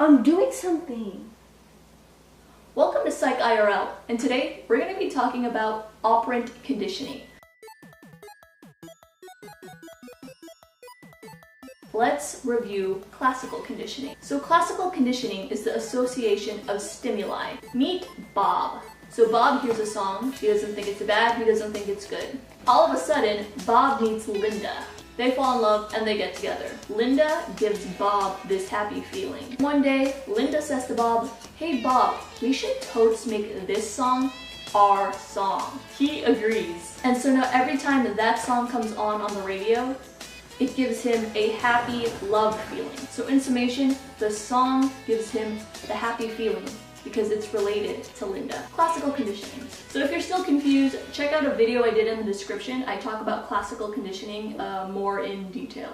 I'm doing something. Welcome to Psych IRL, and today we're going to be talking about operant conditioning. Let's review classical conditioning. So classical conditioning is the association of stimuli. Meet Bob. So Bob hears a song, he doesn't think it's bad, he doesn't think it's good. All of a sudden, Bob meets Linda. They fall in love and they get together. Linda gives Bob this happy feeling. One day, Linda says to Bob, "Hey Bob, we should totes make this song our song." He agrees. And so now every time that song comes on the radio, it gives him a happy love feeling. So in summation, the song gives him the happy feeling because it's related to Linda. Classical conditioning. So if you're still confused, check out a video I did in the description. I talk about classical conditioning more in detail.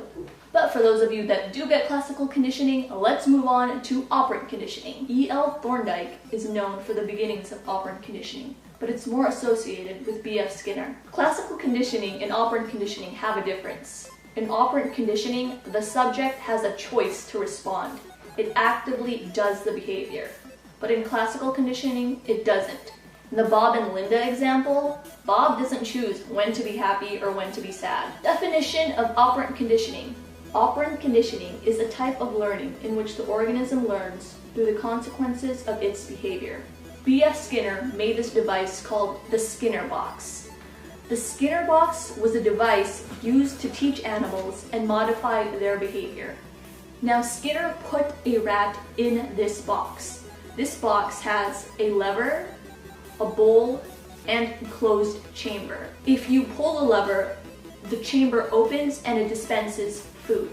But for those of you that do get classical conditioning, let's move on to operant conditioning. E.L. Thorndike is known for the beginnings of operant conditioning, but it's more associated with B.F. Skinner. Classical conditioning and operant conditioning have a difference. In operant conditioning, the subject has a choice to respond. It actively does the behavior. But in classical conditioning, it doesn't. In the Bob and Linda example, Bob doesn't choose when to be happy or when to be sad. Definition of operant conditioning. Operant conditioning is a type of learning in which the organism learns through the consequences of its behavior. B.F. Skinner made this device called the Skinner box. The Skinner box was a device used to teach animals and modify their behavior. Now Skinner put a rat in this box. This box has a lever, a bowl, and a closed chamber. If you pull the lever, the chamber opens and it dispenses food.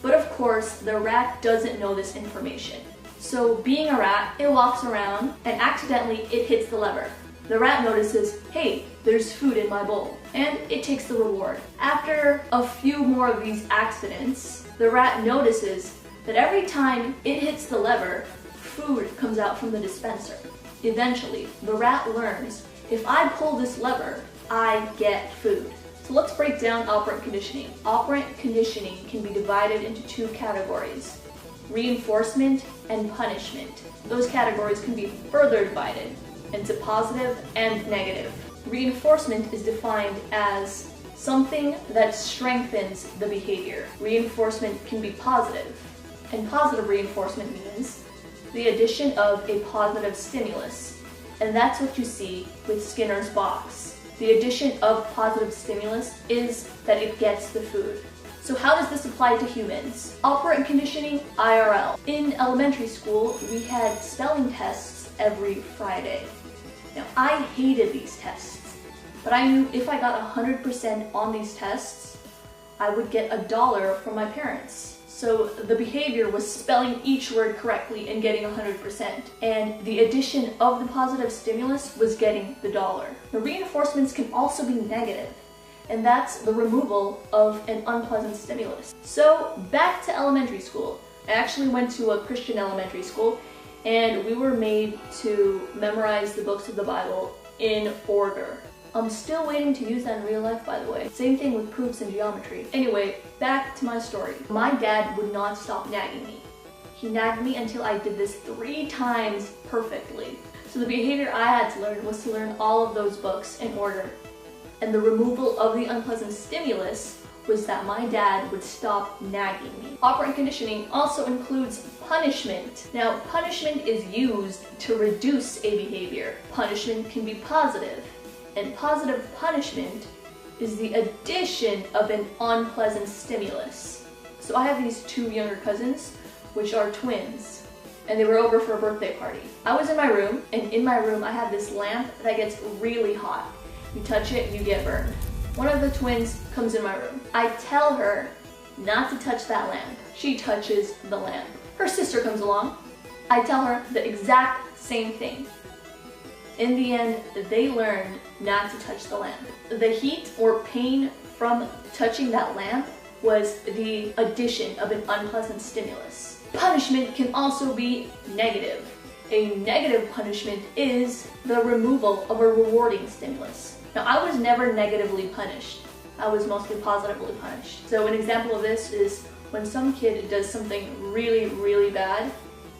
But of course, the rat doesn't know this information. So being a rat, it walks around and accidentally it hits the lever. The rat notices, hey, there's food in my bowl, and it takes the reward. After a few more of these accidents, the rat notices that every time it hits the lever, food comes out from the dispenser. Eventually, the rat learns, if I pull this lever, I get food. So let's break down operant conditioning. Operant conditioning can be divided into two categories: reinforcement and punishment. Those categories can be further divided into positive and negative. Reinforcement is defined as something that strengthens the behavior. Reinforcement can be positive, and positive reinforcement means the addition of a positive stimulus. And that's what you see with Skinner's box. The addition of positive stimulus is that it gets the food. So how does this apply to humans? Operant conditioning, IRL. In elementary school, we had spelling tests every Friday. Now, I hated these tests, but I knew if I got 100% on these tests, I would get $1 from my parents. So the behavior was spelling each word correctly and getting 100%. And the addition of the positive stimulus was getting the $1. The reinforcements can also be negative, and that's the removal of an unpleasant stimulus. So back to elementary school. I actually went to a Christian elementary school, and we were made to memorize the books of the Bible in order. I'm still waiting to use that in real life, by the way. Same thing with proofs in geometry. Anyway, back to my story. My dad would not stop nagging me. He nagged me until I did this 3 times perfectly. So the behavior I had to learn was to learn all of those books in order. And the removal of the unpleasant stimulus was that my dad would stop nagging me. Operant conditioning also includes punishment. Now, punishment is used to reduce a behavior. Punishment can be positive. And positive punishment is the addition of an unpleasant stimulus. So I have these 2 younger cousins, which are twins, and they were over for a birthday party. I was in my room, and in my room I have this lamp that gets really hot. You touch it, you get burned. One of the twins comes in my room. I tell her not to touch that lamp. She touches the lamp. Her sister comes along. I tell her the exact same thing. In the end, they learned not to touch the lamp. The heat or pain from touching that lamp was the addition of an unpleasant stimulus. Punishment can also be negative. A negative punishment is the removal of a rewarding stimulus. Now, I was never negatively punished. I was mostly positively punished. So an example of this is when some kid does something really, really bad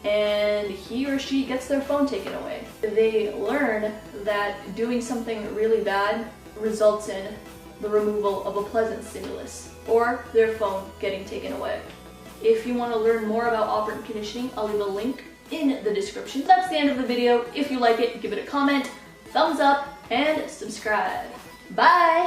and he or she gets their phone taken away. They learn that doing something really bad results in the removal of a pleasant stimulus, or their phone getting taken away. If you want to learn more about operant conditioning, I'll leave a link in the description. That's the end of the video. If you like it, give it a comment, thumbs up, and subscribe. Bye!